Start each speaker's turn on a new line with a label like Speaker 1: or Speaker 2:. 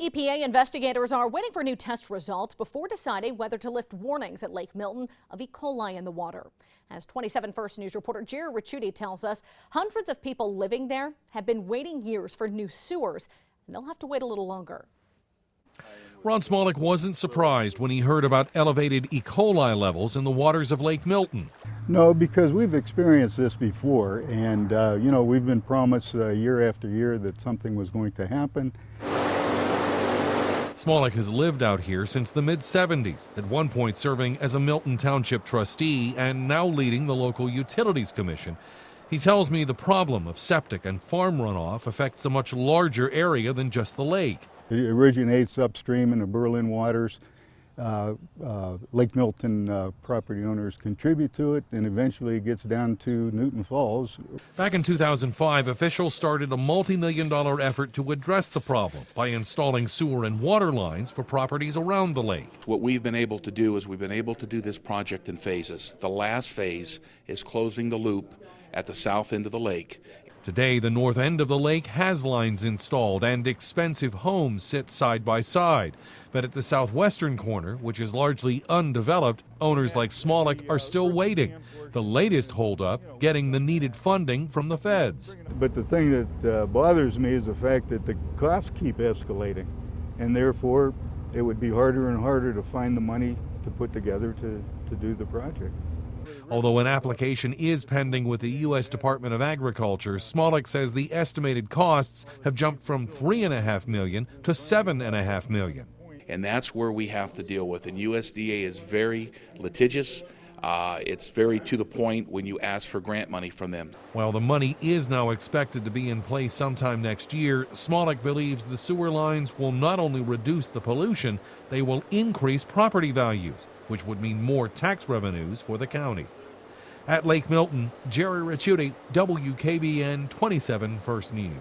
Speaker 1: EPA investigators are waiting for new test results before deciding whether to lift warnings at Lake Milton of E. coli in the water. As 27 First News reporter Jerry Ricciuti tells us, hundreds of people living there have been waiting years for new sewers, and they'll have to wait a little longer.
Speaker 2: Ron Smolek wasn't surprised when he heard about elevated E. coli levels in the waters of Lake Milton.
Speaker 3: No, because we've experienced this before, and we've been promised year after year that something was going to happen.
Speaker 2: Smolek has lived out here since the mid-'70s, at one point serving as a Milton Township trustee and now leading the local Utilities Commission. He tells me the problem of septic and farm runoff affects a much larger area than just the lake.
Speaker 3: It originates upstream in the Berlin waters. Lake Milton property owners contribute to it, and eventually it gets down to Newton Falls.
Speaker 2: Back in 2005, officials started a multi-million-dollar effort to address the problem by installing sewer and water lines for properties around the lake.
Speaker 4: What we've been able to do is we've been able to do this project in phases. The last phase is closing the loop at the south end of the lake.
Speaker 2: Today, the north end of the lake has lines installed and expensive homes sit side by side. But at the southwestern corner, which is largely undeveloped, owners like Smolek are still waiting. The latest holdup, getting the needed funding from the feds.
Speaker 3: But the thing that bothers me is the fact that the costs keep escalating, and therefore it would be harder and harder to find the money to put together to do the project.
Speaker 2: Although an application is pending with the U.S. Department of Agriculture, Smolek says the estimated costs have jumped from $3.5 million to $7.5 million.
Speaker 4: And that's where we have to deal with. And USDA is very litigious. It's very to the point when you ask for grant money from them.
Speaker 2: While the money is now expected to be in place sometime next year, Smolek believes the sewer lines will not only reduce the pollution, they will increase property values, which would mean more tax revenues for the county. At Lake Milton, Jerry Ricciuti, WKBN 27 First News.